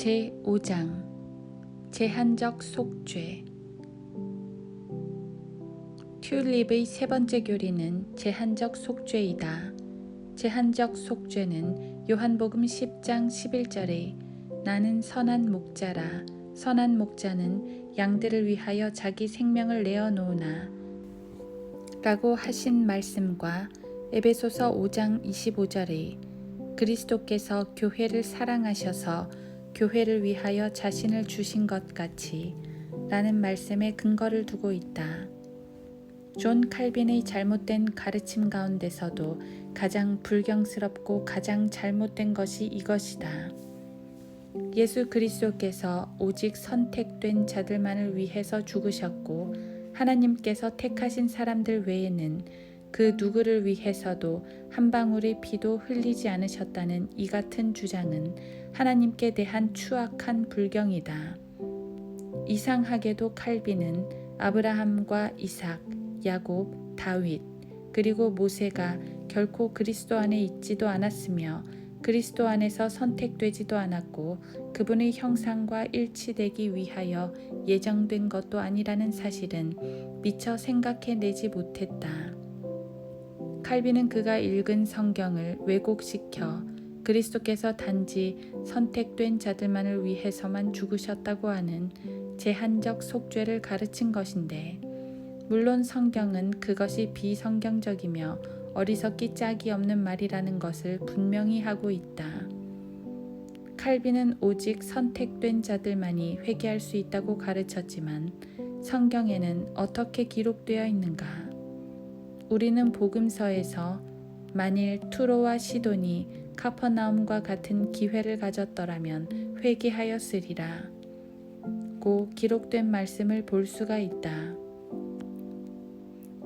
제5장 제한적 속죄. 튤립의 세 번째 교리는 제한적 속죄이다. 제한적 속죄는 요한복음 10장 11절에 나는 선한 목자라 선한 목자는 양들을 위하여 자기 생명을 내어놓으나 라고 하신 말씀과 에베소서 5장 25절에 그리스도께서 교회를 사랑하셔서 교회를 위하여 자신을 주신 것 같이 라는 말씀에 근거를 두고 있다. 존 칼빈의 잘못된 가르침 가운데서도 가장 불경스럽고 가장 잘못된 것이 이것이다. 예수 그리스도께서 오직 선택된 자들만을 위해서 죽으셨고 하나님께서 택하신 사람들 외에는 그 누구를 위해서도 한 방울의 피도 흘리지 않으셨다는 이 같은 주장은 하나님께 대한 추악한 불경이다. 이상하게도 칼빈은 아브라함과 이삭, 야곱, 다윗, 그리고 모세가 결코 그리스도 안에 있지도 않았으며 그리스도 안에서 선택되지도 않았고 그분의 형상과 일치되기 위하여 예정된 것도 아니라는 사실은 미처 생각해내지 못했다. 칼빈은 그가 읽은 성경을 왜곡시켜 그리스도께서 단지 선택된 자들만을 위해서만 죽으셨다고 하는 제한적 속죄를 가르친 것인데, 물론 성경은 그것이 비성경적이며 어리석기 짝이 없는 말이라는 것을 분명히 하고 있다. 칼빈은 오직 선택된 자들만이 회개할 수 있다고 가르쳤지만 성경에는 어떻게 기록되어 있는가? 우리는 복음서에서 만일 투로와 시돈이 카퍼나움과 같은 기회를 가졌더라면 회개하였으리라 고 기록된 말씀을 볼 수가 있다.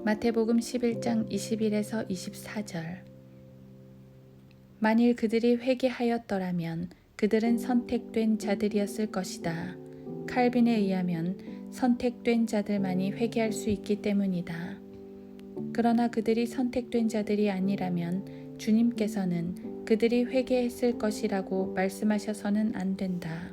마태복음 11장 21에서 24절. 만일 그들이 회개하였더라면 그들은 선택된 자들이었을 것이다. 칼빈에 의하면 선택된 자들만이 회개할 수 있기 때문이다. 그러나 그들이 선택된 자들이 아니라면 주님께서는 그들이 회개했을 것이라고 말씀하셔서는 안 된다.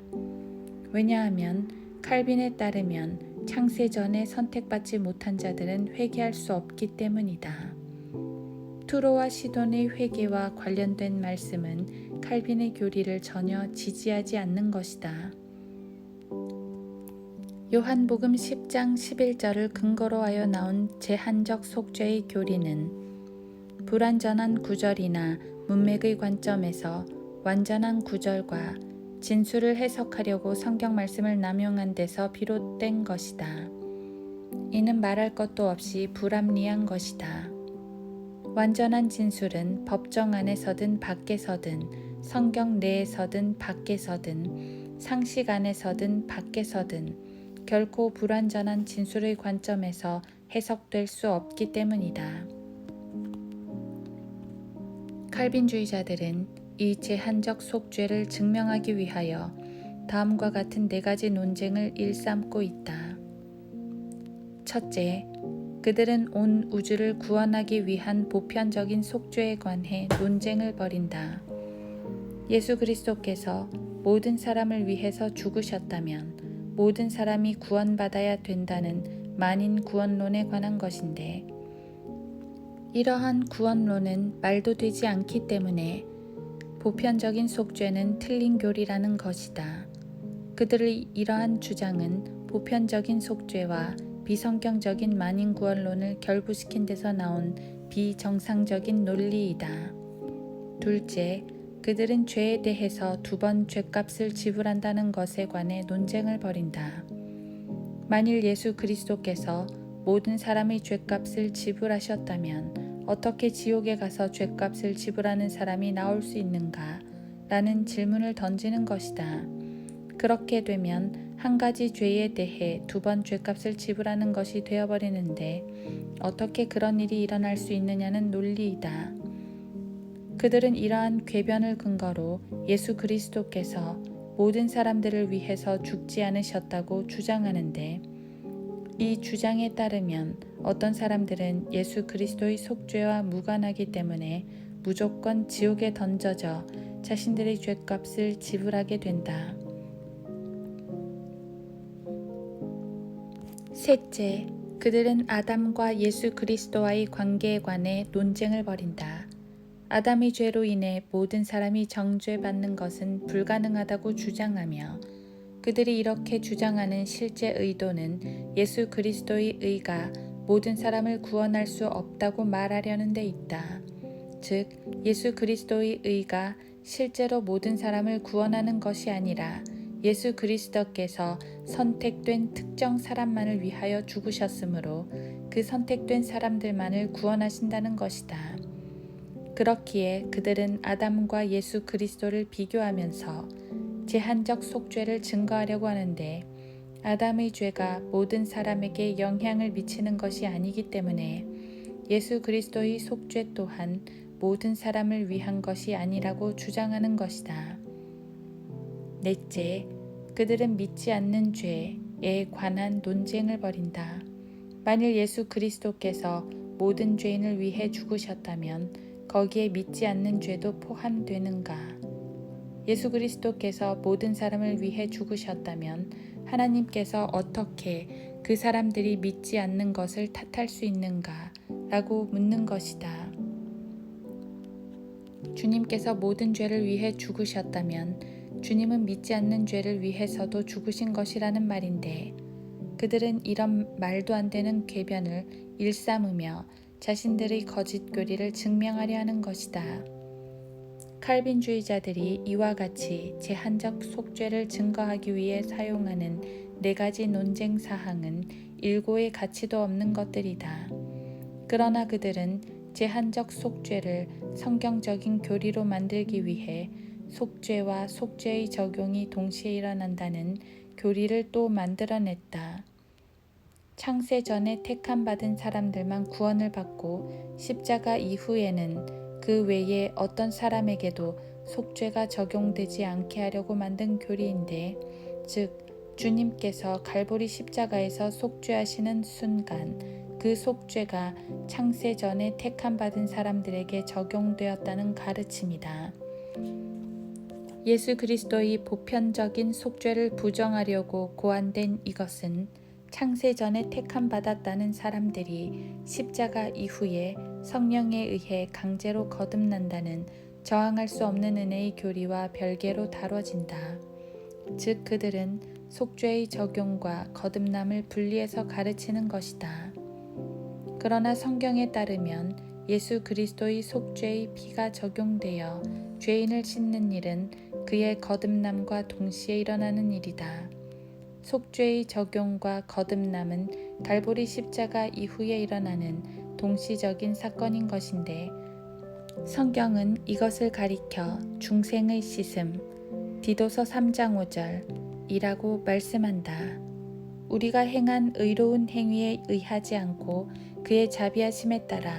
왜냐하면 칼빈에 따르면 창세 전에 선택받지 못한 자들은 회개할 수 없기 때문이다. 투로와 시돈의 회개와 관련된 말씀은 칼빈의 교리를 전혀 지지하지 않는 것이다. 요한복음 10장 11절을 근거로 하여 나온 제한적 속죄의 교리는 불완전한 구절이나 문맥의 관점에서 완전한 구절과 진수를 해석하려고 성경 말씀을 남용한 데서 비롯된 것이다. 이는 말할 것도 없이 불합리한 것이다. 완전한 진술은 법정 안에서든 밖에서든 성경 내에서든 밖에서든 상식 안에서든 밖에서든 결코 불완전한 진술의 관점에서 해석될 수 없기 때문이다. 칼빈주의자들은 이 제한적 속죄를 증명하기 위하여 다음과 같은 네 가지 논쟁을 일삼고 있다. 첫째, 그들은 온 우주를 구원하기 위한 보편적인 속죄에 관해 논쟁을 벌인다. 예수 그리스도께서 모든 사람을 위해서 죽으셨다면 모든 사람이 구원받아야 된다는 만인 구원론에 관한 것인데, 이러한 구원론은 말도 되지 않기 때문에 보편적인 속죄는 틀린 교리라는 것이다. 그들의 이러한 주장은 보편적인 속죄와 비성경적인 만인 구원론을 결부시킨 데서 나온 비정상적인 논리이다. 둘째, 그들은 죄에 대해서 2번 죄값을 지불한다는 것에 관해 논쟁을 벌인다. 만일 예수 그리스도께서 모든 사람의 죄값을 지불하셨다면 어떻게 지옥에 가서 죄값을 지불하는 사람이 나올 수 있는가? 라는 질문을 던지는 것이다. 그렇게 되면 한 가지 죄에 대해 2번 죄값을 지불하는 것이 되어버리는데 어떻게 그런 일이 일어날 수 있느냐는 논리이다. 그들은 이러한 궤변을 근거로 예수 그리스도께서 모든 사람들을 위해서 죽지 않으셨다고 주장하는데, 이 주장에 따르면 어떤 사람들은 예수 그리스도의 속죄와 무관하기 때문에 무조건 지옥에 던져져 자신들의 죄값을 지불하게 된다. 셋째, 그들은 아담과 예수 그리스도와의 관계에 관해 논쟁을 벌인다. 아담의 죄로 인해 모든 사람이 정죄받는 것은 불가능하다고 주장하며 그들이 이렇게 주장하는 실제 의도는 예수 그리스도의 의가 모든 사람을 구원할 수 없다고 말하려는 데 있다. 즉, 예수 그리스도의 의가 실제로 모든 사람을 구원하는 것이 아니라 예수 그리스도께서 선택된 특정 사람만을 위하여 죽으셨으므로 그 선택된 사람들만을 구원하신다는 것이다. 그렇기에 그들은 아담과 예수 그리스도를 비교하면서 제한적 속죄를 증거하려고 하는데 아담의 죄가 모든 사람에게 영향을 미치는 것이 아니기 때문에 예수 그리스도의 속죄 또한 모든 사람을 위한 것이 아니라고 주장하는 것이다. 넷째, 그들은 믿지 않는 죄에 관한 논쟁을 벌인다. 만일 예수 그리스도께서 모든 죄인을 위해 죽으셨다면 거기에 믿지 않는 죄도 포함되는가? 예수 그리스도께서 모든 사람을 위해 죽으셨다면 하나님께서 어떻게 그 사람들이 믿지 않는 것을 탓할 수 있는가? 라고 묻는 것이다. 주님께서 모든 죄를 위해 죽으셨다면 주님은 믿지 않는 죄를 위해서도 죽으신 것이라는 말인데 그들은 이런 말도 안 되는 궤변을 일삼으며 자신들의 거짓 교리를 증명하려 하는 것이다. 칼빈주의자들이 이와 같이 제한적 속죄를 증거하기 위해 사용하는 4가지 논쟁 사항은 일고의 가치도 없는 것들이다. 그러나 그들은 제한적 속죄를 성경적인 교리로 만들기 위해 속죄와 속죄의 적용이 동시에 일어난다는 교리를 또 만들어냈다. 창세 전에 택함받은 사람들만 구원을 받고 십자가 이후에는 그 외에 어떤 사람에게도 속죄가 적용되지 않게 하려고 만든 교리인데, 즉 주님께서 갈보리 십자가에서 속죄하시는 순간 그 속죄가 창세 전에 택함받은 사람들에게 적용되었다는 가르침이다. 예수 그리스도의 보편적인 속죄를 부정하려고 고안된 이것은 창세 전에 택함받았다는 사람들이 십자가 이후에 성령에 의해 강제로 거듭난다는 저항할 수 없는 은혜의 교리와 별개로 다뤄진다. 즉 그들은 속죄의 적용과 거듭남을 분리해서 가르치는 것이다. 그러나 성경에 따르면 예수 그리스도의 속죄의 피가 적용되어 죄인을 씻는 일은 그의 거듭남과 동시에 일어나는 일이다. 속죄의 적용과 거듭남은 갈보리 십자가 이후에 일어나는 동시적인 사건인 것인데 성경은 이것을 가리켜 중생의 씻음, 디도서 3장 5절이라고 말씀한다. 우리가 행한 의로운 행위에 의하지 않고 그의 자비하심에 따라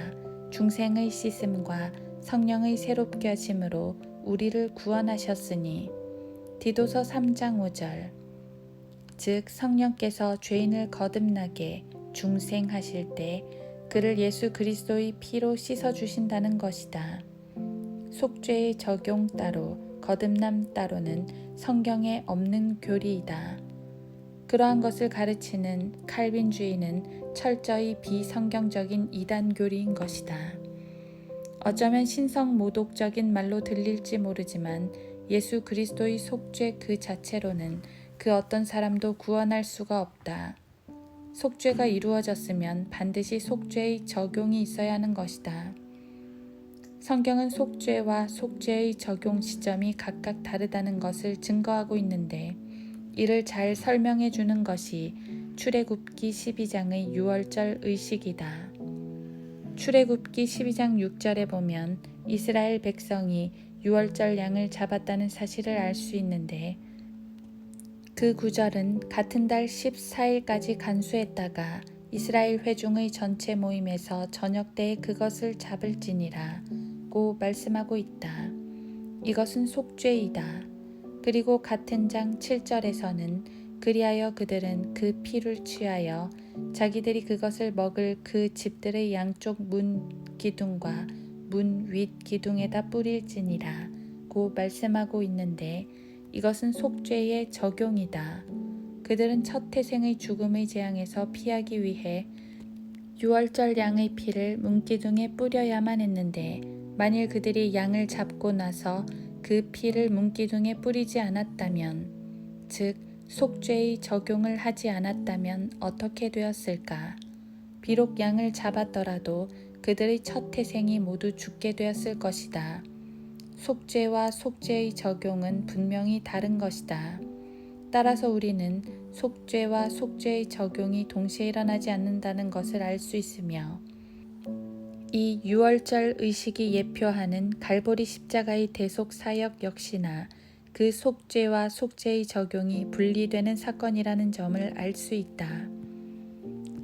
중생의 씻음과 성령의 새롭게 하심으로 우리를 구원하셨으니 디도서 3장 5절. 즉 성령께서 죄인을 거듭나게 중생하실 때 그를 예수 그리스도의 피로 씻어주신다는 것이다. 속죄의 적용 따로 거듭남 따로는 성경에 없는 교리이다. 그러한 것을 가르치는 칼빈주의는 철저히 비성경적인 이단 교리인 것이다. 어쩌면 신성모독적인 말로 들릴지 모르지만 예수 그리스도의 속죄 그 자체로는 그 어떤 사람도 구원할 수가 없다. 속죄가 이루어졌으면 반드시 속죄의 적용이 있어야 하는 것이다. 성경은 속죄와 속죄의 적용 시점이 각각 다르다는 것을 증거하고 있는데 이를 잘 설명해 주는 것이 출애굽기 12장의 유월절 의식이다. 출애굽기 12장 6절에 보면 이스라엘 백성이 유월절 양을 잡았다는 사실을 알 수 있는데 그 구절은 같은 달 14일까지 간수했다가 이스라엘 회중의 전체 모임에서 저녁 때에 그것을 잡을지니라고 말씀하고 있다. 이것은 속죄이다. 그리고 같은 장 7절에서는 그리하여 그들은 그 피를 취하여 자기들이 그것을 먹을 그 집들의 양쪽 문 기둥과 문 윗 기둥에다 뿌릴지니라고 말씀하고 있는데 이것은 속죄의 적용이다. 그들은 첫 태생의 죽음의 재앙에서 피하기 위해 유월절 양의 피를 문기둥에 뿌려야만 했는데 만일 그들이 양을 잡고 나서 그 피를 문기둥에 뿌리지 않았다면, 즉 속죄의 적용을 하지 않았다면 어떻게 되었을까? 비록 양을 잡았더라도 그들의 첫 태생이 모두 죽게 되었을 것이다. 속죄와 속죄의 적용은 분명히 다른 것이다. 따라서 우리는 속죄와 속죄의 적용이 동시에 일어나지 않는다는 것을 알 수 있으며, 이 유월절 의식이 예표하는 갈보리 십자가의 대속 사역 역시나 그 속죄와 속죄의 적용이 분리되는 사건이라는 점을 알 수 있다.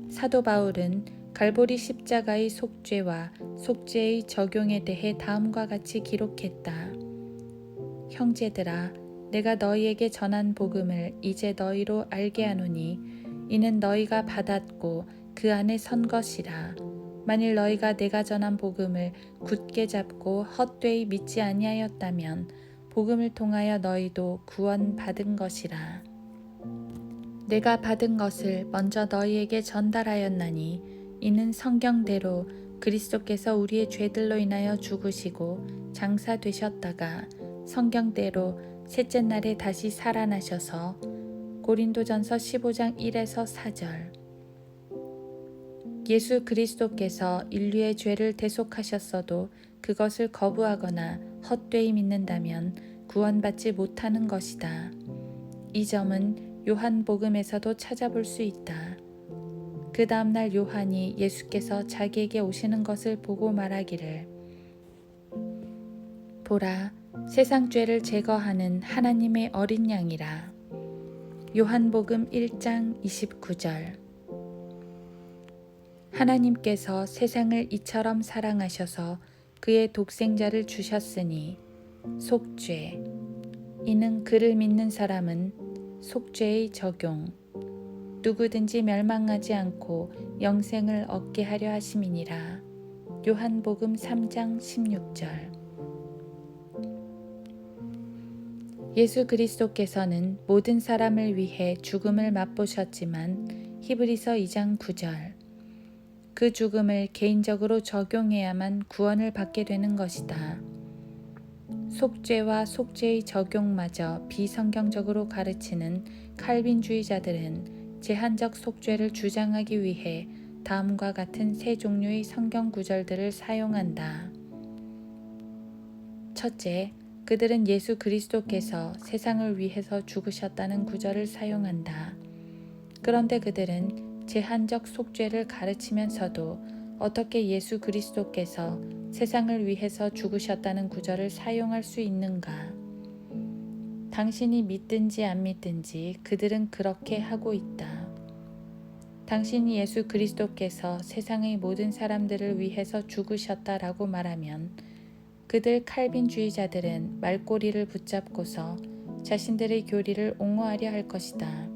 사도 바울은 갈보리 십자가의 속죄와 속죄의 적용에 대해 다음과 같이 기록했다. 형제들아, 내가 너희에게 전한 복음을 이제 너희로 알게 하노니 이는 너희가 받았고 그 안에 선 것이라. 만일 너희가 내가 전한 복음을 굳게 잡고 헛되이 믿지 아니하였다면 복음을 통하여 너희도 구원 받은 것이라. 내가 받은 것을 먼저 너희에게 전달하였나니 이는 성경대로 그리스도께서 우리의 죄들로 인하여 죽으시고 장사되셨다가 성경대로 셋째 날에 다시 살아나셔서 고린도전서 15장 1에서 4절. 예수 그리스도께서 인류의 죄를 대속하셨어도 그것을 거부하거나 헛되이 믿는다면 구원받지 못하는 것이다. 이 점은 요한복음에서도 찾아볼 수 있다. 그 다음날 요한이 예수께서 자기에게 오시는 것을 보고 말하기를, 보라, 세상 죄를 제거하는 하나님의 어린 양이라. 요한복음 1장 29절. 하나님께서 세상을 이처럼 사랑하셔서 그의 독생자를 주셨으니 속죄, 이는 그를 믿는 사람은 속죄의 적용, 누구든지 멸망하지 않고 영생을 얻게 하려 하심이니라. 요한복음 3장 16절. 예수 그리스도께서는 모든 사람을 위해 죽음을 맛보셨지만 히브리서 2장 9절. 그 죽음을 개인적으로 적용해야만 구원을 받게 되는 것이다. 속죄와 속죄의 적용마저 비성경적으로 가르치는 칼빈주의자들은 제한적 속죄를 주장하기 위해 다음과 같은 세 종류의 성경 구절들을 사용한다. 첫째, 그들은 예수 그리스도께서 세상을 위해서 죽으셨다는 구절을 사용한다. 그런데 그들은 제한적 속죄를 가르치면서도 어떻게 예수 그리스도께서 세상을 위해서 죽으셨다는 구절을 사용할 수 있는가? 당신이 믿든지 안 믿든지 그들은 그렇게 하고 있다. 당신이 예수 그리스도께서 세상의 모든 사람들을 위해서 죽으셨다라고 말하면 그들 칼빈주의자들은 말꼬리를 붙잡고서 자신들의 교리를 옹호하려 할 것이다.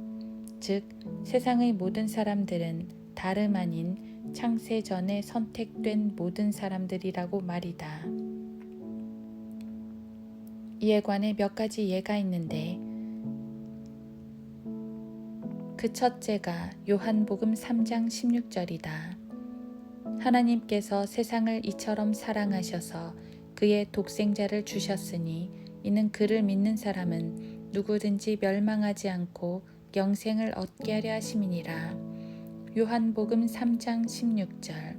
즉, 세상의 모든 사람들은 다름 아닌 창세 전에 선택된 모든 사람들이라고 말이다. 이에 관해 몇 가지 예가 있는데, 그 첫째가 요한복음 3장 16절이다. 하나님께서 세상을 이처럼 사랑하셔서 그의 독생자를 주셨으니 이는 그를 믿는 사람은 누구든지 멸망하지 않고 영생을 얻게 하려 하심이니라. 요한복음 3장 16절.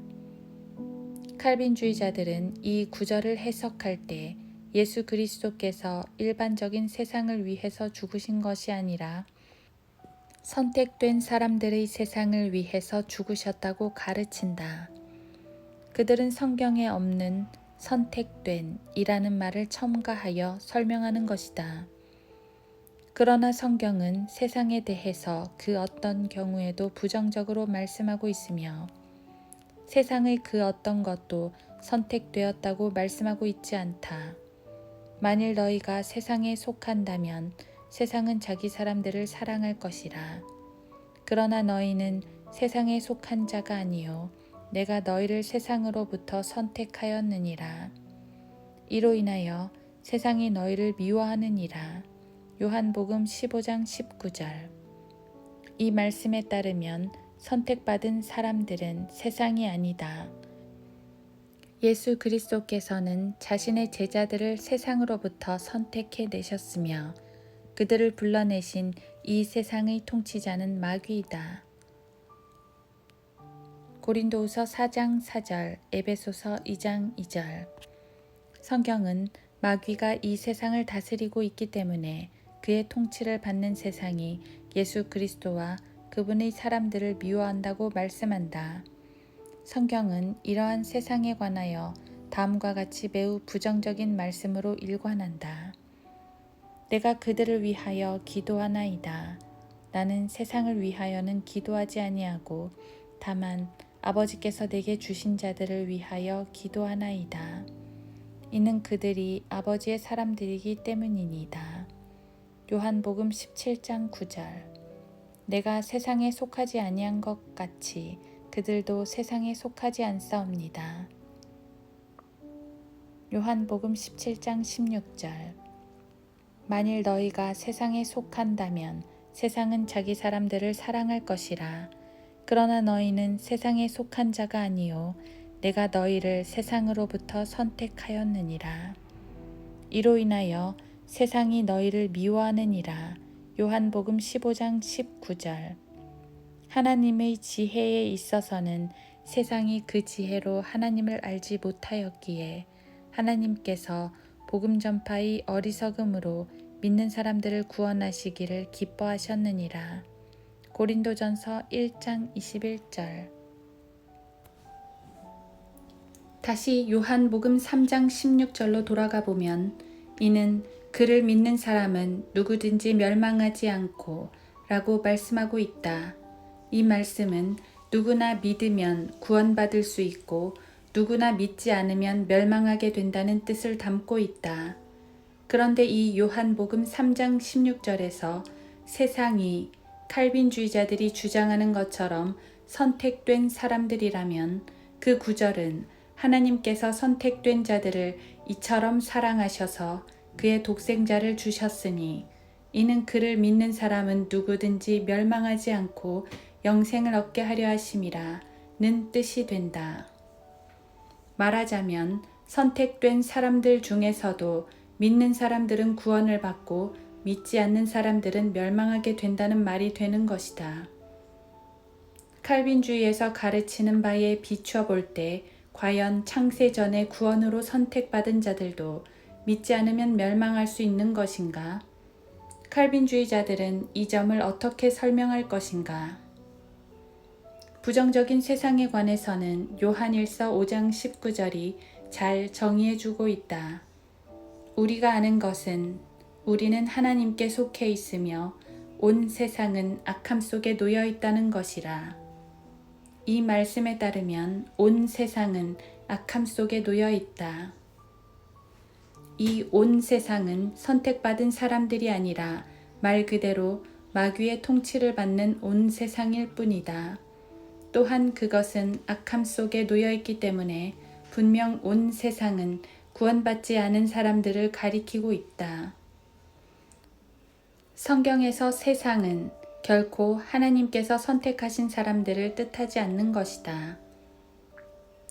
칼빈주의자들은 이 구절을 해석할 때 예수 그리스도께서 일반적인 세상을 위해서 죽으신 것이 아니라 선택된 사람들의 세상을 위해서 죽으셨다고 가르친다. 그들은 성경에 없는 선택된 이라는 말을 첨가하여 설명하는 것이다. 그러나 성경은 세상에 대해서 그 어떤 경우에도 부정적으로 말씀하고 있으며 세상의 그 어떤 것도 선택되었다고 말씀하고 있지 않다. 만일 너희가 세상에 속한다면 세상은 자기 사람들을 사랑할 것이라. 그러나 너희는 세상에 속한 자가 아니요 내가 너희를 세상으로부터 선택하였느니라. 이로 인하여 세상이 너희를 미워하느니라. 요한복음 15장 19절. 이 말씀에 따르면 선택받은 사람들은 세상이 아니다. 예수 그리스도께서는 자신의 제자들을 세상으로부터 선택해 내셨으며 그들을 불러내신 이 세상의 통치자는 마귀이다. 고린도후서 4장 4절, 에베소서 2장 2절. 성경은 마귀가 이 세상을 다스리고 있기 때문에 그의 통치를 받는 세상이 예수 그리스도와 그분의 사람들을 미워한다고 말씀한다. 성경은 이러한 세상에 관하여 다음과 같이 매우 부정적인 말씀으로 일관한다. 내가 그들을 위하여 기도하나이다. 나는 세상을 위하여는 기도하지 아니하고 다만 아버지께서 내게 주신 자들을 위하여 기도하나이다. 이는 그들이 아버지의 사람들이기 때문이니이다. 요한복음 17장 9절. 내가 세상에 속하지 아니한 것 같이 그들도 세상에 속하지 않사옵니다. 요한복음 17장 16절. 만일 너희가 세상에 속한다면 세상은 자기 사람들을 사랑할 것이라. 그러나 너희는 세상에 속한 자가 아니요 내가 너희를 세상으로부터 선택하였느니라. 이로 인하여 세상이 너희를 미워하느니라. 요한복음 15장 19절. 하나님의 지혜에 있어서는 세상이 그 지혜로 하나님을 알지 못하였기에 하나님께서 복음 전파의 어리석음으로 믿는 사람들을 구원하시기를 기뻐하셨느니라. 고린도전서 1장 21절. 다시 요한복음 3장 16절로 돌아가 보면 이는 그를 믿는 사람은 누구든지 멸망하지 않고 라고 말씀하고 있다. 이 말씀은 누구나 믿으면 구원받을 수 있고 누구나 믿지 않으면 멸망하게 된다는 뜻을 담고 있다. 그런데 이 요한복음 3장 16절에서 세상이 칼빈주의자들이 주장하는 것처럼 선택된 사람들이라면 그 구절은 하나님께서 선택된 자들을 이처럼 사랑하셔서 그의 독생자를 주셨으니 이는 그를 믿는 사람은 누구든지 멸망하지 않고 영생을 얻게 하려 하심이라 는 뜻이 된다. 말하자면 선택된 사람들 중에서도 믿는 사람들은 구원을 받고 믿지 않는 사람들은 멸망하게 된다는 말이 되는 것이다. 칼빈주의에서 가르치는 바에 비추어 볼 때 과연 창세 전에 구원으로 선택받은 자들도 믿지 않으면 멸망할 수 있는 것인가? 칼빈주의자들은 이 점을 어떻게 설명할 것인가? 부정적인 세상에 관해서는 요한일서 5장 19절이 잘 정의해주고 있다. 우리가 아는 것은 우리는 하나님께 속해 있으며 온 세상은 악함 속에 놓여 있다는 것이라. 이 말씀에 따르면 온 세상은 악함 속에 놓여 있다. 이 온 세상은 선택받은 사람들이 아니라 말 그대로 마귀의 통치를 받는 온 세상일 뿐이다. 또한 그것은 악함 속에 놓여 있기 때문에 분명 온 세상은 구원받지 않은 사람들을 가리키고 있다. 성경에서 세상은 결코 하나님께서 선택하신 사람들을 뜻하지 않는 것이다.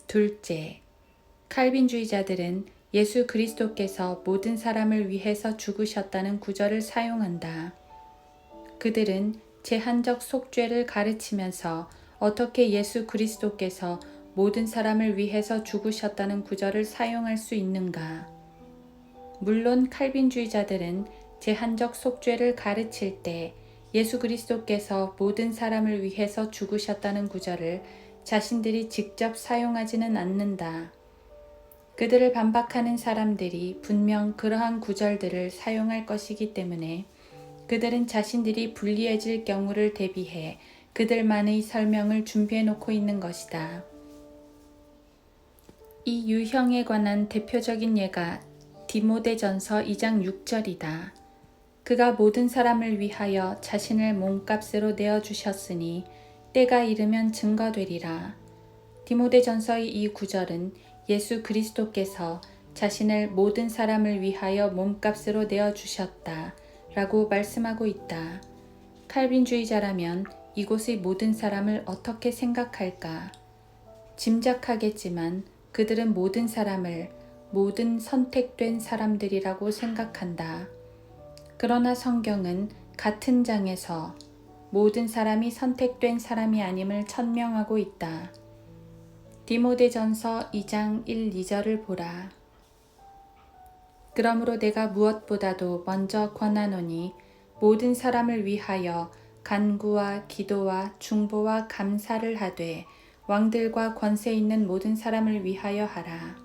둘째, 칼빈주의자들은 예수 그리스도께서 모든 사람을 위해서 죽으셨다는 구절을 사용한다. 그들은 제한적 속죄를 가르치면서 어떻게 예수 그리스도께서 모든 사람을 위해서 죽으셨다는 구절을 사용할 수 있는가? 물론 칼빈주의자들은 제한적 속죄를 가르칠 때 예수 그리스도께서 모든 사람을 위해서 죽으셨다는 구절을 자신들이 직접 사용하지는 않는다. 그들을 반박하는 사람들이 분명 그러한 구절들을 사용할 것이기 때문에 그들은 자신들이 불리해질 경우를 대비해 그들만의 설명을 준비해 놓고 있는 것이다. 이 유형에 관한 대표적인 예가 디모데전서 2장 6절이다. 그가 모든 사람을 위하여 자신을 몸값으로 내어주셨으니 때가 이르면 증거되리라. 디모데전서의 이 구절은 예수 그리스도께서 자신을 모든 사람을 위하여 몸값으로 내어주셨다 라고 말씀하고 있다. 칼빈주의자라면 이곳의 모든 사람을 어떻게 생각할까? 짐작하겠지만 그들은 모든 사람을 모든 선택된 사람들이라고 생각한다. 그러나 성경은 같은 장에서 모든 사람이 선택된 사람이 아님을 천명하고 있다. 디모데전서 2장 1, 2절을 보라. 그러므로 내가 무엇보다도 먼저 권하노니 모든 사람을 위하여 간구와 기도와 중보와 감사를 하되 왕들과 권세 있는 모든 사람을 위하여 하라.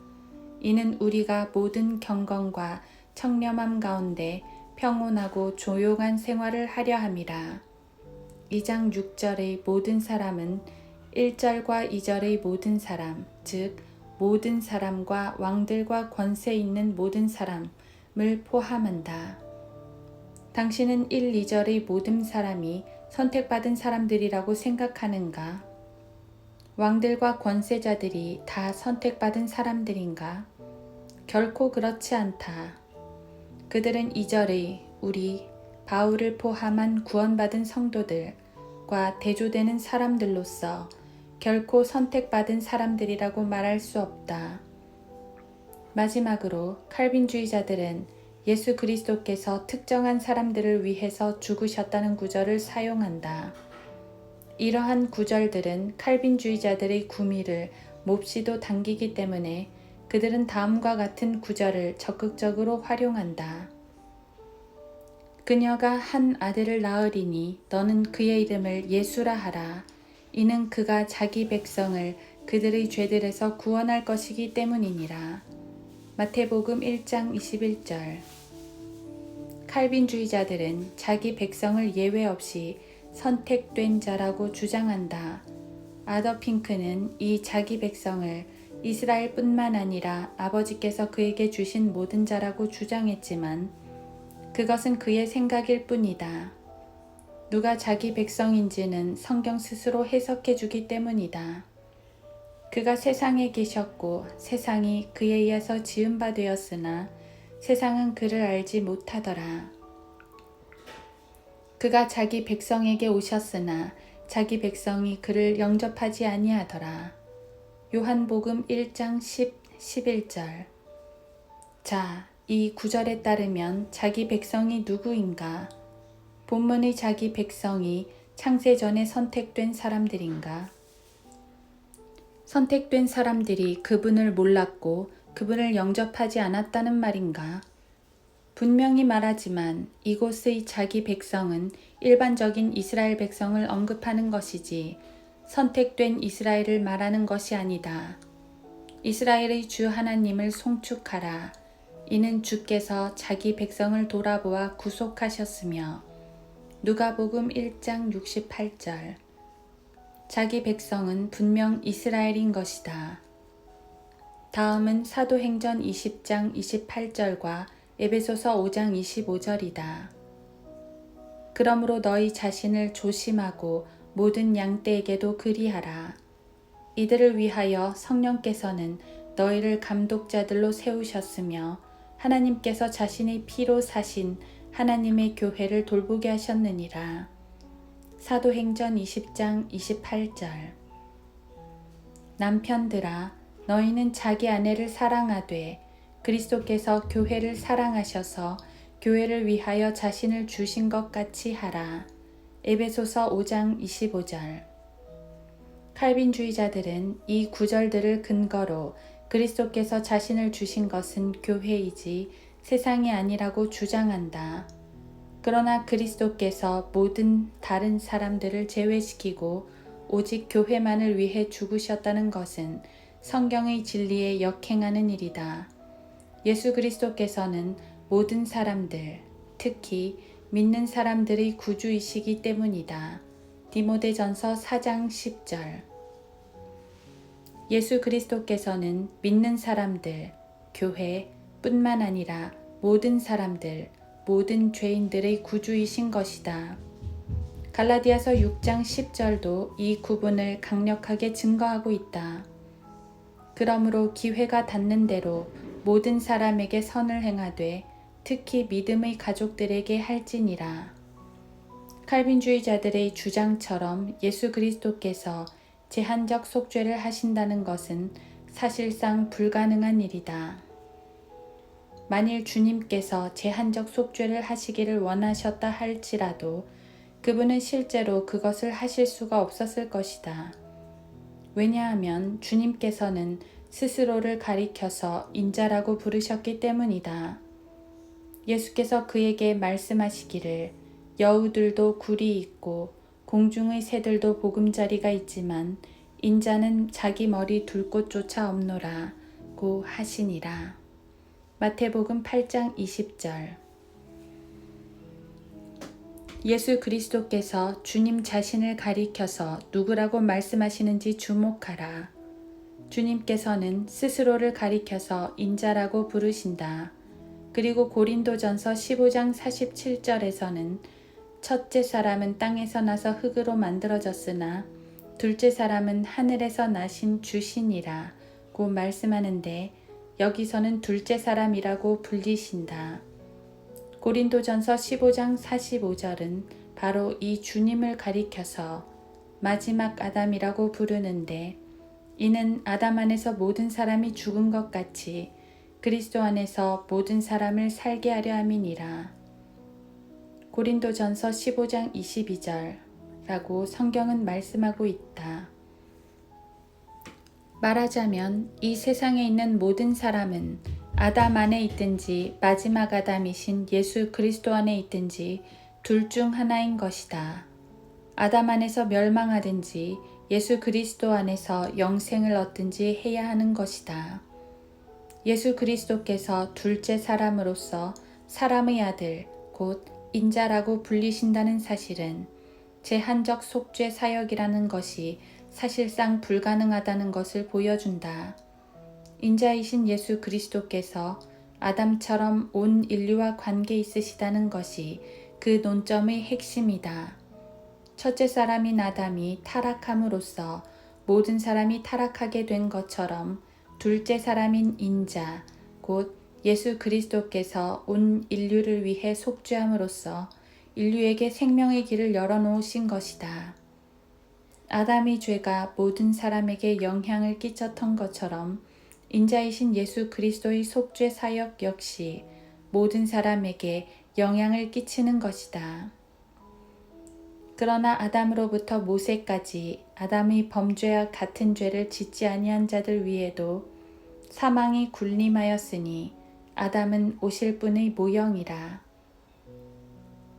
이는 우리가 모든 경건과 청렴함 가운데 평온하고 조용한 생활을 하려 함이라. 2장 6절의 모든 사람은 1절과 2절의 모든 사람, 즉 모든 사람과 왕들과 권세 있는 모든 사람을 포함한다. 당신은 1, 2절의 모든 사람이 선택받은 사람들이라고 생각하는가? 왕들과 권세자들이 다 선택받은 사람들인가? 결코 그렇지 않다. 그들은 2절의 우리 바울을 포함한 구원받은 성도들과 대조되는 사람들로서 결코 선택받은 사람들이라고 말할 수 없다. 마지막으로 칼빈주의자들은 예수 그리스도께서 특정한 사람들을 위해서 죽으셨다는 구절을 사용한다. 이러한 구절들은 칼빈주의자들의 구미를 몹시도 당기기 때문에 그들은 다음과 같은 구절을 적극적으로 활용한다. 그녀가 한 아들을 낳으리니 너는 그의 이름을 예수라 하라. 이는 그가 자기 백성을 그들의 죄들에서 구원할 것이기 때문이니라. 마태복음 1장 21절. 칼빈주의자들은 자기 백성을 예외 없이 선택된 자라고 주장한다. 아더 핑크는 이 자기 백성을 이스라엘뿐만 아니라 아버지께서 그에게 주신 모든 자라고 주장했지만 그것은 그의 생각일 뿐이다. 누가 자기 백성인지는 성경 스스로 해석해 주기 때문이다. 그가 세상에 계셨고 세상이 그에 의해서 지은 바 되었으나 세상은 그를 알지 못하더라. 그가 자기 백성에게 오셨으나 자기 백성이 그를 영접하지 아니하더라. 요한복음 1장 10, 11절. 자, 이 구절에 따르면 자기 백성이 누구인가? 본문의 자기 백성이 창세전에 선택된 사람들인가? 선택된 사람들이 그분을 몰랐고 그분을 영접하지 않았다는 말인가? 분명히 말하지만 이곳의 자기 백성은 일반적인 이스라엘 백성을 언급하는 것이지 선택된 이스라엘을 말하는 것이 아니다. 이스라엘의 주 하나님을 송축하라. 이는 주께서 자기 백성을 돌아보아 구속하셨으며 누가복음 1장 68절. 자기 백성은 분명 이스라엘인 것이다. 다음은 사도행전 20장 28절과 에베소서 5장 25절이다. 그러므로 너희 자신을 조심하고 모든 양떼에게도 그리하라. 이들을 위하여 성령께서는 너희를 감독자들로 세우셨으며 하나님께서 자신의 피로 사신 하나님의 교회를 돌보게 하셨느니라. 사도행전 20장 28절. 남편들아, 너희는 자기 아내를 사랑하되 그리스도께서 교회를 사랑하셔서 교회를 위하여 자신을 주신 것 같이 하라. 에베소서 5장 25절. 칼빈주의자들은 이 구절들을 근거로 그리스도께서 자신을 주신 것은 교회이지 세상이 아니라고 주장한다. 그러나 그리스도께서 모든 다른 사람들을 제외시키고 오직 교회만을 위해 죽으셨다는 것은 성경의 진리에 역행하는 일이다. 예수 그리스도께서는 모든 사람들, 특히 믿는 사람들의 구주이시기 때문이다. 디모데전서 4장 10절. 예수 그리스도께서는 믿는 사람들, 교회 뿐만 아니라 모든 사람들, 모든 죄인들의 구주이신 것이다. 갈라디아서 6장 10절도 이 구분을 강력하게 증거하고 있다. 그러므로 기회가 닿는 대로 모든 사람에게 선을 행하되 특히 믿음의 가족들에게 할지니라. 칼빈주의자들의 주장처럼 예수 그리스도께서 제한적 속죄를 하신다는 것은 사실상 불가능한 일이다. 만일 주님께서 제한적 속죄를 하시기를 원하셨다 할지라도 그분은 실제로 그것을 하실 수가 없었을 것이다. 왜냐하면 주님께서는 스스로를 가리켜서 인자라고 부르셨기 때문이다. 예수께서 그에게 말씀하시기를 여우들도 굴이 있고 공중의 새들도 보금자리가 있지만 인자는 자기 머리 둘 곳조차 없노라고 하시니라. 마태복음 8장 20절. 예수 그리스도께서 주님 자신을 가리켜서 누구라고 말씀하시는지 주목하라. 주님께서는 스스로를 가리켜서 인자라고 부르신다. 그리고 고린도전서 15장 47절에서는 첫째 사람은 땅에서 나서 흙으로 만들어졌으나 둘째 사람은 하늘에서 나신 주신이라고 말씀하는데 여기서는 둘째 사람이라고 불리신다. 고린도전서 15장 45절은 바로 이 주님을 가리켜서 마지막 아담이라고 부르는데 이는 아담 안에서 모든 사람이 죽은 것 같이 그리스도 안에서 모든 사람을 살게 하려 함이니라. 고린도전서 15장 22절라고 성경은 말씀하고 있다. 말하자면 이 세상에 있는 모든 사람은 아담 안에 있든지 마지막 아담이신 예수 그리스도 안에 있든지 둘 중 하나인 것이다. 아담 안에서 멸망하든지 예수 그리스도 안에서 영생을 얻든지 해야 하는 것이다. 예수 그리스도께서 둘째 사람으로서 사람의 아들 곧 인자라고 불리신다는 사실은 제한적 속죄 사역이라는 것이 사실상 불가능하다는 것을 보여준다. 인자이신 예수 그리스도께서 아담처럼 온 인류와 관계 있으시다는 것이 그 논점의 핵심이다. 첫째 사람인 아담이 타락함으로써 모든 사람이 타락하게 된 것처럼 둘째 사람인 인자, 곧 예수 그리스도께서 온 인류를 위해 속죄함으로써 인류에게 생명의 길을 열어놓으신 것이다. 아담의 죄가 모든 사람에게 영향을 끼쳤던 것처럼 인자이신 예수 그리스도의 속죄 사역 역시 모든 사람에게 영향을 끼치는 것이다. 그러나 아담으로부터 모세까지 아담의 범죄와 같은 죄를 짓지 아니한 자들 위에도 사망이 군림하였으니 아담은 오실 분의 모형이라.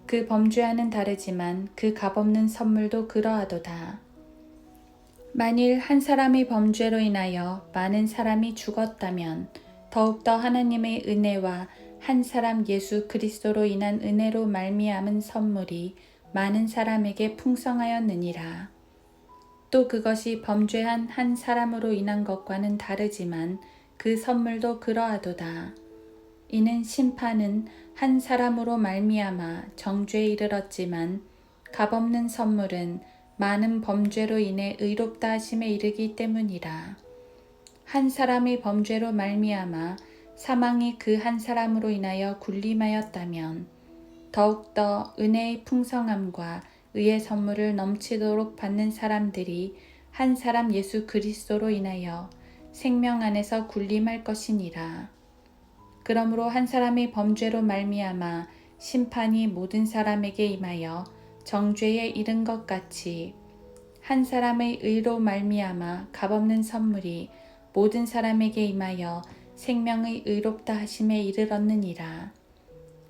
그 범죄와는 다르지만 그 값없는 선물도 그러하도다. 만일 한 사람의 범죄로 인하여 많은 사람이 죽었다면 더욱더 하나님의 은혜와 한 사람 예수 그리스도로 인한 은혜로 말미암은 선물이 많은 사람에게 풍성하였느니라. 또 그것이 범죄한 한 사람으로 인한 것과는 다르지만 그 선물도 그러하도다. 이는 심판은 한 사람으로 말미암아 정죄에 이르렀지만 값없는 선물은 많은 범죄로 인해 의롭다 하심에 이르기 때문이라. 한 사람의 범죄로 말미암아 사망이 그 한 사람으로 인하여 군림하였다면 더욱더 은혜의 풍성함과 의의 선물을 넘치도록 받는 사람들이 한 사람 예수 그리스도로 인하여 생명 안에서 군림할 것이니라. 그러므로 한 사람의 범죄로 말미암아 심판이 모든 사람에게 임하여 정죄에 이른 것 같이 한 사람의 의로 말미암아 값없는 선물이 모든 사람에게 임하여 생명의 의롭다 하심에 이르렀느니라.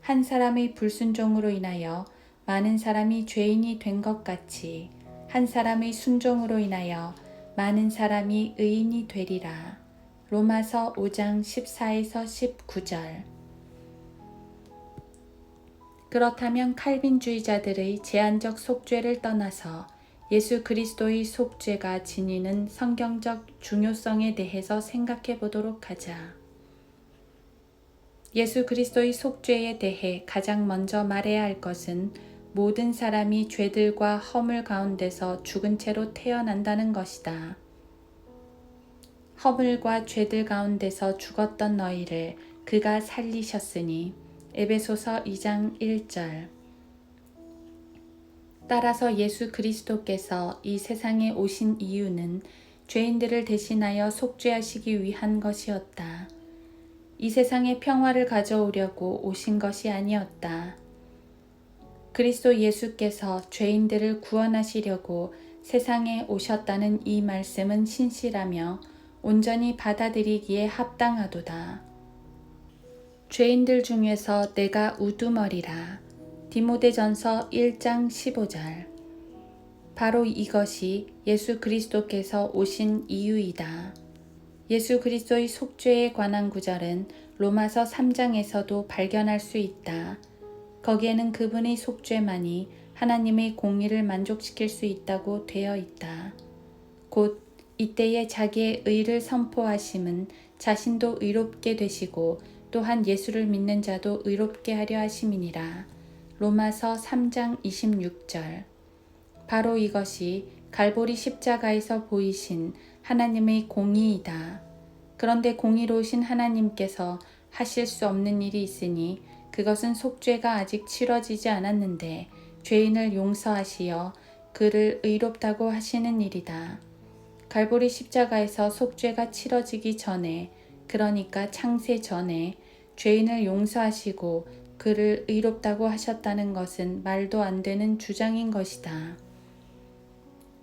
한 사람의 불순종으로 인하여 많은 사람이 죄인이 된 것 같이 한 사람의 순종으로 인하여 많은 사람이 의인이 되리라. 로마서 5장 14에서 19절. 그렇다면 칼빈주의자들의 제한적 속죄를 떠나서 예수 그리스도의 속죄가 지니는 성경적 중요성에 대해서 생각해 보도록 하자. 예수 그리스도의 속죄에 대해 가장 먼저 말해야 할 것은 모든 사람이 죄들과 허물 가운데서 죽은 채로 태어난다는 것이다. 허물과 죄들 가운데서 죽었던 너희를 그가 살리셨으니 에베소서 2장 1절. 따라서 예수 그리스도께서 이 세상에 오신 이유는 죄인들을 대신하여 속죄하시기 위한 것이었다. 이 세상에 평화를 가져오려고 오신 것이 아니었다. 그리스도 예수께서 죄인들을 구원하시려고 세상에 오셨다는 이 말씀은 신실하며 온전히 받아들이기에 합당하도다. 죄인들 중에서 내가 우두머리라. 디모데전서 1장 15절. 바로 이것이 예수 그리스도께서 오신 이유이다. 예수 그리스도의 속죄에 관한 구절은 로마서 3장에서도 발견할 수 있다. 거기에는 그분의 속죄만이 하나님의 공의를 만족시킬 수 있다고 되어 있다. 곧 이때에 자기의 의를 선포하심은 자신도 의롭게 되시고 또한 예수를 믿는 자도 의롭게 하려 하심이니라. 로마서 3장 26절. 바로 이것이 갈보리 십자가에서 보이신 하나님의 공의이다. 그런데 공의로우신 하나님께서 하실 수 없는 일이 있으니 그것은 속죄가 아직 치러지지 않았는데 죄인을 용서하시어 그를 의롭다고 하시는 일이다. 갈보리 십자가에서 속죄가 치러지기 전에, 그러니까 창세 전에 죄인을 용서하시고 그를 의롭다고 하셨다는 것은 말도 안 되는 주장인 것이다.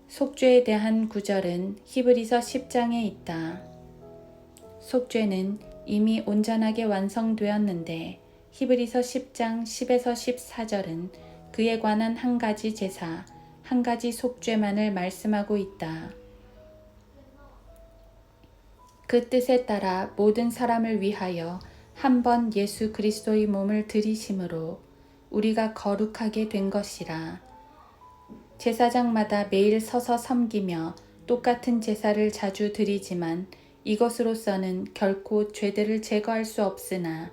속죄에 대한 구절은 히브리서 10장에 있다. 속죄는 이미 온전하게 완성되었는데 히브리서 10장 10에서 14절은 그에 관한 한 가지 제사, 한 가지 속죄만을 말씀하고 있다. 그 뜻에 따라 모든 사람을 위하여 한 번 예수 그리스도의 몸을 들이심으로 우리가 거룩하게 된 것이라. 제사장마다 매일 서서 섬기며 똑같은 제사를 자주 드리지만 이것으로서는 결코 죄들을 제거할 수 없으나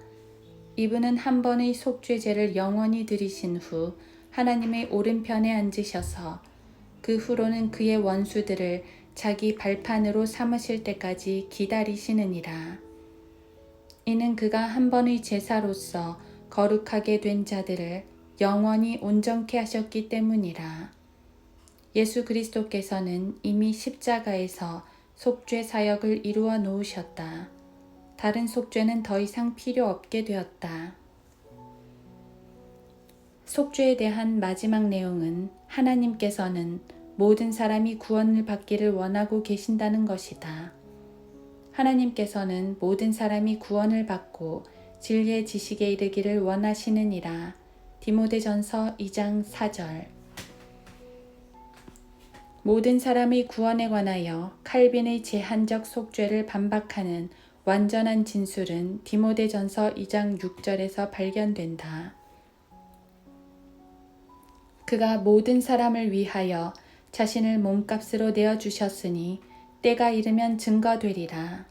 이분은 한 번의 속죄제를 영원히 드리신 후 하나님의 오른편에 앉으셔서 그 후로는 그의 원수들을 자기 발판으로 삼으실 때까지 기다리시느니라. 이는 그가 한 번의 제사로서 거룩하게 된 자들을 영원히 온전케 하셨기 때문이라. 예수 그리스도께서는 이미 십자가에서 속죄 사역을 이루어 놓으셨다. 다른 속죄는 더 이상 필요 없게 되었다. 속죄에 대한 마지막 내용은 하나님께서는 모든 사람이 구원을 받기를 원하고 계신다는 것이다. 하나님께서는 모든 사람이 구원을 받고 진리의 지식에 이르기를 원하시느니라. 디모데전서 2장 4절. 모든 사람의 구원에 관하여 칼빈의 제한적 속죄를 반박하는 완전한 진술은 디모데전서 2장 6절에서 발견된다. 그가 모든 사람을 위하여 자신을 몸값으로 내어주셨으니 때가 이르면 증거되리라.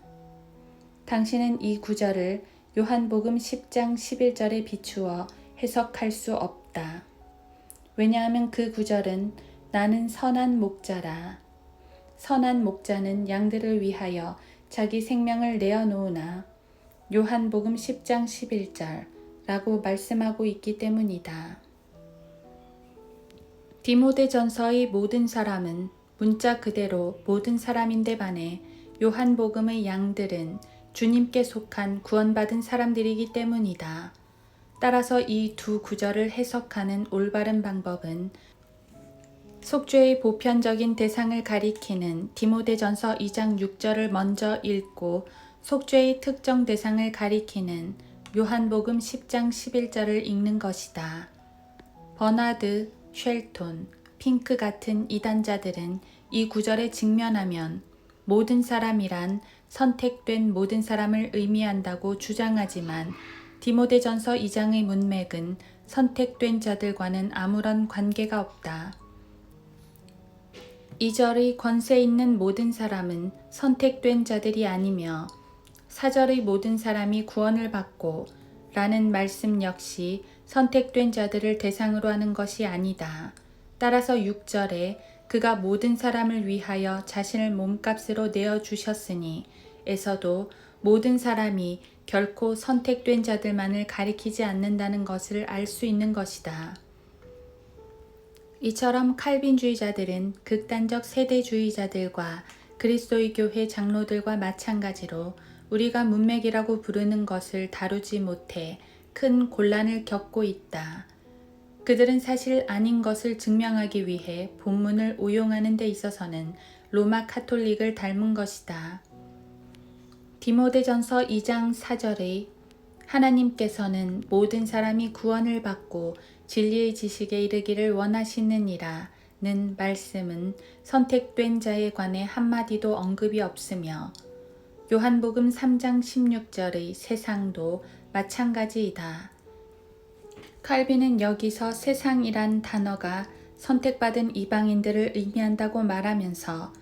당신은 이 구절을 요한복음 10장 11절에 비추어 해석할 수 없다. 왜냐하면 그 구절은 나는 선한 목자라. 선한 목자는 양들을 위하여 자기 생명을 내어놓으나 요한복음 10장 11절 라고 말씀하고 있기 때문이다. 디모데전서의 모든 사람은 문자 그대로 모든 사람인데 반해 요한복음의 양들은 주님께 속한 구원받은 사람들이기 때문이다. 따라서 이 두 구절을 해석하는 올바른 방법은 속죄의 보편적인 대상을 가리키는 디모데전서 2장 6절을 먼저 읽고 속죄의 특정 대상을 가리키는 요한복음 10장 11절을 읽는 것이다. 버나드, 쉘톤, 핑크 같은 이단자들은 이 구절에 직면하면 모든 사람이란 선택된 모든 사람을 의미한다고 주장하지만 디모데전서 2장의 문맥은 선택된 자들과는 아무런 관계가 없다. 2절의 권세 있는 모든 사람은 선택된 자들이 아니며 4절의 모든 사람이 구원을 받고 라는 말씀 역시 선택된 자들을 대상으로 하는 것이 아니다. 따라서 6절에 그가 모든 사람을 위하여 자신을 몸값으로 내어주셨으니 에서도 모든 사람이 결코 선택된 자들만을 가리키지 않는다는 것을 알 수 있는 것이다. 이처럼 칼빈주의자들은 극단적 세대주의자들과 그리스도의 교회 장로들과 마찬가지로 우리가 문맥이라고 부르는 것을 다루지 못해 큰 곤란을 겪고 있다. 그들은 사실 아닌 것을 증명하기 위해 본문을 오용하는 데 있어서는 로마 카톨릭을 닮은 것이다. 디모데전서 2장 4절의 하나님께서는 모든 사람이 구원을 받고 진리의 지식에 이르기를 원하시느니라 는 말씀은 선택된 자에 관해 한마디도 언급이 없으며 요한복음 3장 16절의 세상도 마찬가지이다. 칼빈은 여기서 세상이란 단어가 선택받은 이방인들을 의미한다고 말하면서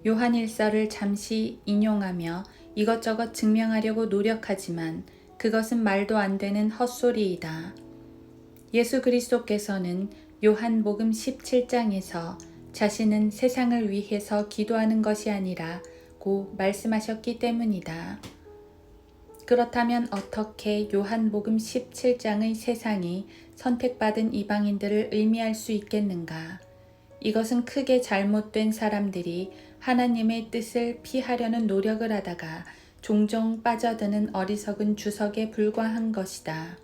요한일서를 잠시 인용하며 이것저것 증명하려고 노력하지만 그것은 말도 안 되는 헛소리이다. 예수 그리스도께서는 요한복음 17장에서 자신은 세상을 위해서 기도하는 것이 아니라고 말씀하셨기 때문이다. 그렇다면 어떻게 요한복음 17장의 세상이 선택받은 이방인들을 의미할 수 있겠는가? 이것은 크게 잘못된 사람들이 하나님의 뜻을 피하려는 노력을 하다가 종종 빠져드는 어리석은 주석에 불과한 것이다.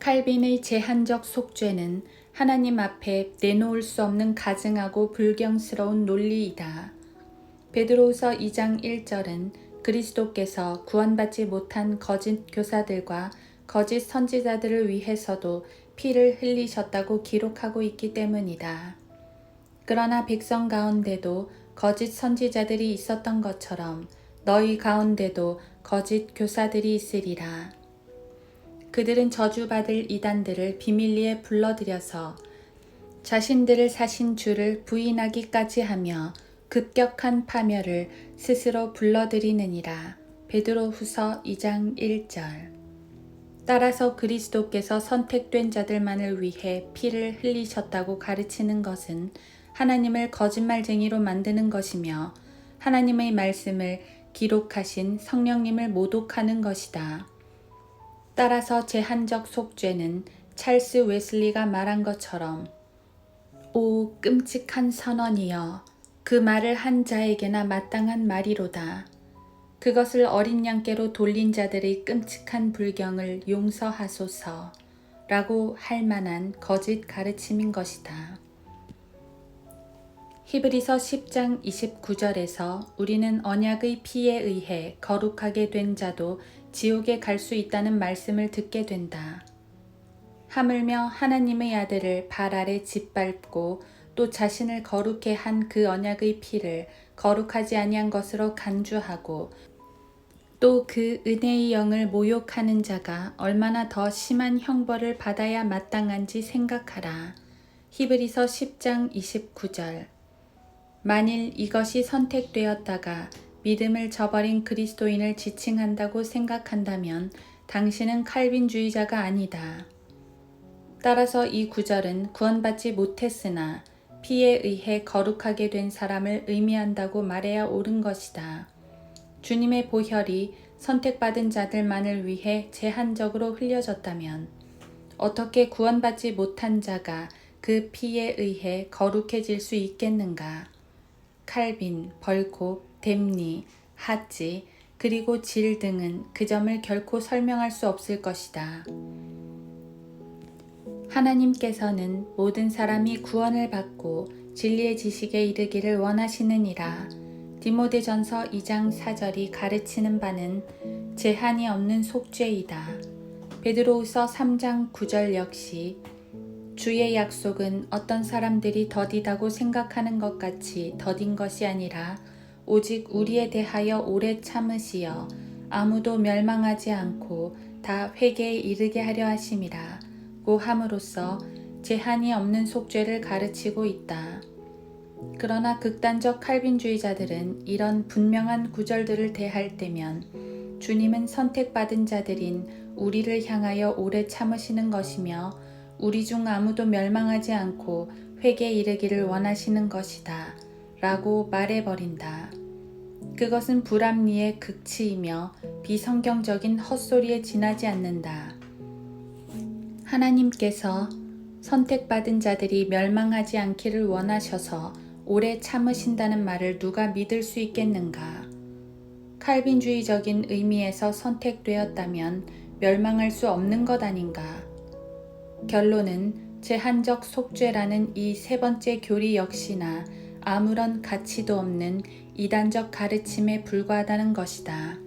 칼빈의 제한적 속죄는 하나님 앞에 내놓을 수 없는 가증하고 불경스러운 논리이다. 베드로후서 2장 1절은 그리스도께서 구원받지 못한 거짓 교사들과 거짓 선지자들을 위해서도 피를 흘리셨다고 기록하고 있기 때문이다. 그러나 백성 가운데도 거짓 선지자들이 있었던 것처럼 너희 가운데도 거짓 교사들이 있으리라. 그들은 저주받을 이단들을 비밀리에 불러들여서 자신들을 사신 주를 부인하기까지 하며 급격한 파멸을 스스로 불러들이느니라. 베드로후서 2장 1절. 따라서 그리스도께서 선택된 자들만을 위해 피를 흘리셨다고 가르치는 것은 하나님을 거짓말쟁이로 만드는 것이며 하나님의 말씀을 기록하신 성령님을 모독하는 것이다. 따라서 제한적 속죄는 찰스 웨슬리가 말한 것처럼 오 끔찍한 선언이여 그 말을 한 자에게나 마땅한 말이로다. 그것을 어린 양께로 돌린 자들의 끔찍한 불경을 용서하소서 라고 할 만한 거짓 가르침인 것이다. 히브리서 10장 29절에서 우리는 언약의 피에 의해 거룩하게 된 자도 지옥에 갈 수 있다는 말씀을 듣게 된다. 하물며 하나님의 아들을 발 아래 짓밟고 또 자신을 거룩해 한 그 언약의 피를 거룩하지 아니한 것으로 간주하고 또 그 은혜의 영을 모욕하는 자가 얼마나 더 심한 형벌을 받아야 마땅한지 생각하라. 히브리서 10장 29절. 만일 이것이 선택되었다가 믿음을 저버린 그리스도인을 지칭한다고 생각한다면 당신은 칼빈주의자가 아니다. 따라서 이 구절은 구원받지 못했으나 피에 의해 거룩하게 된 사람을 의미한다고 말해야 옳은 것이다. 주님의 보혈이 선택받은 자들만을 위해 제한적으로 흘려졌다면 어떻게 구원받지 못한 자가 그 피에 의해 거룩해질 수 있겠는가? 칼빈, 벌콥, 댐니, 하찌, 그리고 질 등은 그 점을 결코 설명할 수 없을 것이다. 하나님께서는 모든 사람이 구원을 받고 진리의 지식에 이르기를 원하시느니라. 디모데전서 2장 4절이 가르치는 바는 제한이 없는 속죄이다. 베드로후서 3장 9절 역시 주의 약속은 어떤 사람들이 더디다고 생각하는 것 같이 더딘 것이 아니라 오직 우리에 대하여 오래 참으시어 아무도 멸망하지 않고 다 회개에 이르게 하려 하심이라 고 함으로써 제한이 없는 속죄를 가르치고 있다. 그러나 극단적 칼빈주의자들은 이런 분명한 구절들을 대할 때면 주님은 선택받은 자들인 우리를 향하여 오래 참으시는 것이며 우리 중 아무도 멸망하지 않고 회개에 이르기를 원하시는 것이다 라고 말해버린다. 그것은 불합리의 극치이며 비성경적인 헛소리에 지나지 않는다. 하나님께서 선택받은 자들이 멸망하지 않기를 원하셔서 오래 참으신다는 말을 누가 믿을 수 있겠는가? 칼빈주의적인 의미에서 선택되었다면 멸망할 수 없는 것 아닌가? 결론은 제한적 속죄라는 이 세 번째 교리 역시나 아무런 가치도 없는 이단적 가르침에 불과하다는 것이다.